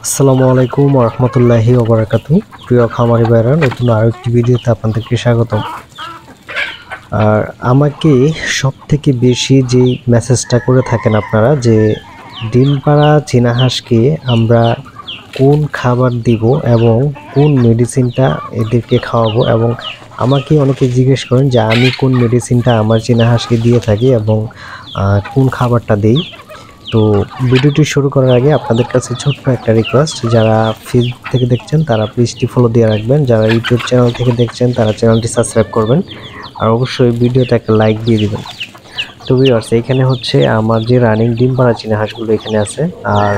আসসালামু আলাইকুম ওয়া রাহমাতুল্লাহি ওয়া বারাকাতুহু। প্রিয় খামারি ভাইরা, নতুন আরেকটি ভিডিওতে আপনাদেরকে স্বাগতম। আর আমাকে সবথেকে বেশি যেই মেসেজটা করে থাকেন আপনারা যে ডিম পাড়া চীনা হাঁসকে আমরা কোন খাবার দিব এবং কোন মেডিসিনটা এদেরকে খাওয়াবো, এবং আমাকে অনেকে জিজ্ঞেস করেন যে আমি কোন মেডিসিনটা আমার চীনা হাঁসকে দিয়ে থাকি এবং কোন খাবারটা দেই। তো ভিডিওটি শুরু করার আগে আপনাদের কাছে ছোট্ট একটা রিকোয়েস্ট, যারা ফেসবুক থেকে দেখছেন তারা পেজটি ফলো দিয়ে রাখবেন, যারা ইউটিউব চ্যানেল থেকে দেখছেন তারা চ্যানেলটি সাবস্ক্রাইব করবেন, আর অবশ্যই ভিডিওতে একটা লাইক দিয়ে দিবেন। তো ভিউয়ার্স, এখানে হচ্ছে আমার যে রানিং ডিম পাড়া চীনা হাঁসগুলো এখানে আছে। আর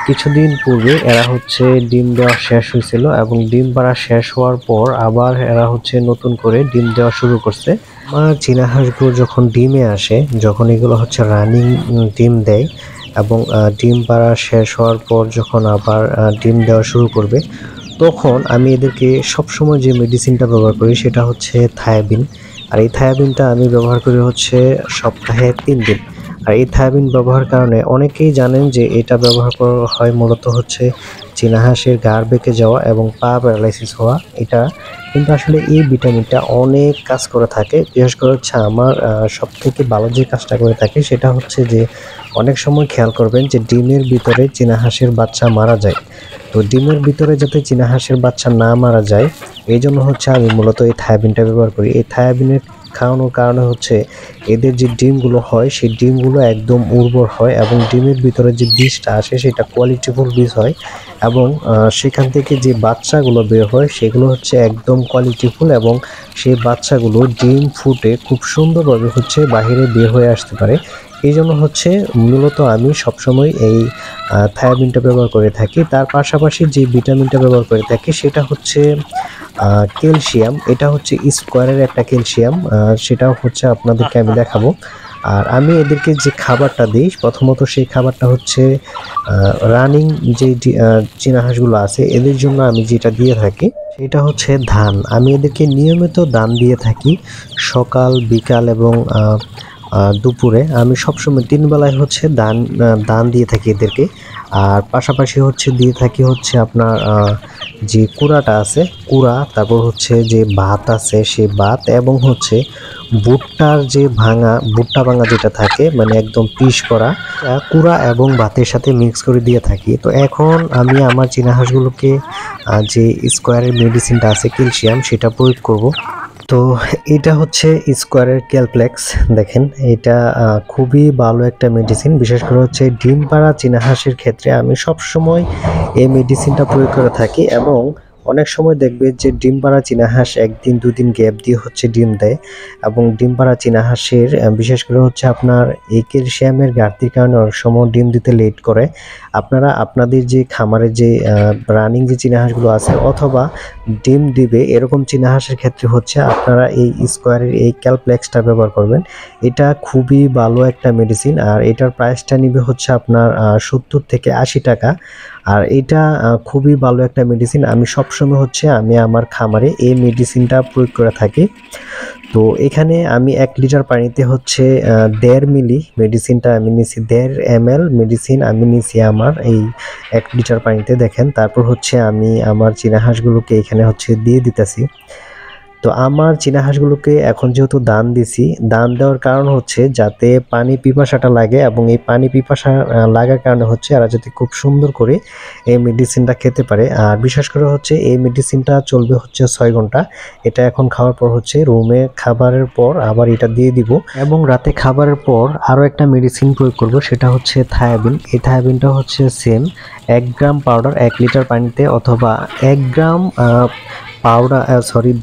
কিছুদিন পূর্বে এরা হচ্ছে ডিম দেওয়া শেষ হয়েছিল এবং ডিম পাড়া শেষ হওয়ার পর আবার এরা হচ্ছে নতুন করে ডিম দেওয়া শুরু করছে। আমার চীনা হাঁসগুলো যখন ডিমে আসে, যখন এগুলো হচ্ছে রানিং ডিম দেয় এবং ডিম পাড়া শেষ হওয়ার পর যখন আবার ডিম দেওয়া শুরু করবে, তখন আমি এদেরকে সবসময় যে মেডিসিনটা ব্যবহার করি সেটা হচ্ছে থায়াবিন। আর এই থায়াবিনটা আমি ব্যবহার করি হচ্ছে সপ্তাহে 3 দিন। আর এই থায়াবিন ব্যবহার কারণে অনেকেই জানেন যে এটা ব্যবহার করা হয় মূলত হচ্ছে চীনা হাঁসের ঘাড় বেঁকে যাওয়া এবং পা প্যারালাইসিস হওয়া। এটা কিন্তু আসলে এই ভিটামিনটা অনেক কাজ করে থাকে। বিশেষ করে হচ্ছে আমার সবথেকে ভালো যে কাজটা করে থাকে সেটা হচ্ছে যে অনেক সময় খেয়াল করবেন যে ডিমের ভিতরে চীনা হাঁসের বাচ্চা মারা যায়। তো ডিমের ভিতরে যাতে চীনা হাঁসের বাচ্চা না মারা যায়, এই জন্য হচ্ছে আমি মূলত এই থায়াবিনটা ব্যবহার করি। এই থায়াবিনের খাওয়ানোর কারণে হচ্ছে এদের যে ডিমগুলো হয় সেই ডিমগুলো একদম উর্বর হয় এবং ডিমের ভিতরে যে বীজটা আসে সেটা কোয়ালিটিফুল বীজ হয় এবং সেখান থেকে যে বাচ্চাগুলো বের হয় সেগুলো হচ্ছে একদম কোয়ালিটিফুল এবং সেই বাচ্চাগুলো ডিম ফুটে খুব সুন্দরভাবে হচ্ছে বাহিরে বের হয়ে আসতে পারে। এই জন্য হচ্ছে মূলত আমি সবসময় এই থায়াবিনটা ব্যবহার করে থাকি। তার পাশাপাশি যে ভিটামিনটা ব্যবহার করে থাকি সেটা হচ্ছে ক্যালসিয়াম। এটা হচ্ছে স্কোয়ারের একটা ক্যালসিয়াম, সেটাও হচ্ছে আপনাদেরকে আমি দেখাবো। আর আমি এদেরকে যে খাবারটা দিই প্রথমত সেই খাবারটা হচ্ছে রানিং যে চীনা হাঁসগুলো আছে এদের জন্য আমি যেটা দিয়ে থাকি সেটা হচ্ছে ধান। আমি এদেরকে নিয়মিত ধান দিয়ে থাকি সকাল বিকাল এবং দুপুরে। আমি সবসময় 3 বেলায় হচ্ছে দান দিয়ে থাকি এদেরকে। আর পাশাপাশি হচ্ছে দিয়ে থাকি হচ্ছে আপনার যে কুড়াটা আছে কুড়া, তারপর হচ্ছে যে ভাত আছে সেই ভাত, এবং হচ্ছে ভুট্টার যে ভুট্টা ভাঙা যেটা থাকে মানে একদম পিস করা কুড়া এবং ভাতের সাথে মিক্স করে দিয়ে থাকি। তো এখন আমি আমার চীনা হাঁসগুলোকে যে স্কোয়ারের মেডিসিনটা আছে ক্যালসিয়াম সেটা প্রয়োগ করব। তো এটা হচ্ছে স্কোয়ারের ক্যালপ্লেক্স। দেখেন এটা খুবই ভালো একটা মেডিসিন। বিশেষ করে হচ্ছে ডিম পাড়া চীনা হাঁসের ক্ষেত্রে আমি সবসময় এই মেডিসিনটা প্রয়োগ করে থাকি এবং অনেক সময় দেখবে যে ডিম পাড়া চীনা হাঁস 1 দিন 2 দিন গ্যাপ দিয়ে হচ্ছে ডিম দেয় এবং ডিম পাড়া চীনা হাঁসের বিশেষ করে হচ্ছে আপনার এই ক্যালসিয়ামের ঘাটতির কারণে অনেক সময় ডিম দিতে লেট করে। আপনারা আপনাদের যে খামারে যে রানিং যে চীনা হাঁসগুলো আছে অথবা ডিম দিবে এরকম চীনা হাঁসের ক্ষেত্রে হচ্ছে আপনারা এই স্কোয়ারের এই ক্যালপ্লেক্সটা ব্যবহার করবেন। এটা খুবই ভালো একটা মেডিসিন আর এটার প্রাইসটা নিবে হচ্ছে আপনার 70 থেকে 80 টাকা। আর এটা খুবই ভালো একটা মেডিসিন। আমি সবসময় হচ্ছে আমি আমার খামারে এই মেডিসিনটা প্রয়োগ করে থাকি। তো এখানে আমি 1 লিটার পানিতে হচ্ছে 1.5 মিলি মেডিসিনটা আমি নিছি, 1.5 ml মেডিসিন আমি নিছি আমার এই 1 লিটার পানিতে। দেখেন তারপর হচ্ছে আমি আমার চীনা হাঁসগুলোকে এখানে হচ্ছে দিয়ে দিতেছি। তো আমার চীনা হাঁসগুলোকে এখন যেহেতু দান দিছি, দান দেওয়ার কারণ হচ্ছে যাতে পানি পিপাসাটা লাগে এবং এই পানি পিপাসা লাগার কারণে হচ্ছে এরা যাতে খুব সুন্দর করে এই মেডিসিনটা খেতে পারে। আর বিশেষ করে হচ্ছে এই মেডিসিনটা চলবে হচ্ছে 6 ঘন্টা। এটা এখন খাওয়ার পর হচ্ছে রুমে খাবারের পর আবার এটা দিয়ে দিব এবং রাতে খাবারের পর আরও একটা মেডিসিন প্রয়োগ করব, সেটা হচ্ছে থায়াবিন। এই থায়াবিনটা হচ্ছে সেম 1 গ্রাম পাউডার 1 লিটার পানিতে অথবা 1 গ্রাম পাউডার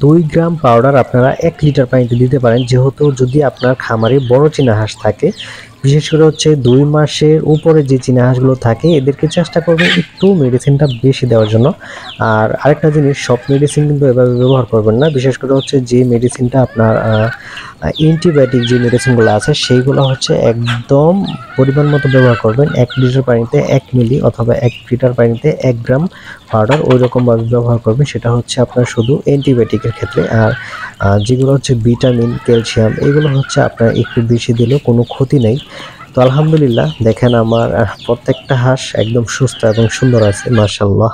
2 গ্রাম পাউডার আপনারা 1 লিটার পানিতে দিতে পারেন। যেহেতু যদি আপনার খামারে বড় চীনা হাঁস থাকে, বিশেষ করে হচ্ছে 2 মাসের উপরে যে চীনা হাঁসগুলো থাকে এদেরকে চেষ্টা করবেন একটু মেডিসিনটা বেশি দেওয়ার জন্য। আর আরেকটা জিনিস, সব মেডিসিন কিন্তু এভাবে ব্যবহার করবেন না। বিশেষ করে হচ্ছে যে মেডিসিনটা আপনার অ্যান্টিবায়োটিক যে মেডিসিনগুলো আছে সেইগুলো হচ্ছে একদম পরিমাণ মতো ব্যবহার করবেন। 1 লিটার পানিতে 1 মিলি অথবা 1 লিটার পানিতে 1 গ্রাম পাউডার ওই রকমভাবে ব্যবহার করবেন। সেটা হচ্ছে আপনার শুধু অ্যান্টিবায়োটিকের ক্ষেত্রে। আর যেগুলো হচ্ছে ভিটামিন ক্যালসিয়াম এগুলো হচ্ছে আপনার একটু বেশি দিলেও কোনো ক্ষতি নেই। তো আলহামদুলিল্লাহ দেখেন আমার প্রত্যেকটা হাঁস একদম সুস্থ এবং সুন্দর আছে মাশাআল্লাহ।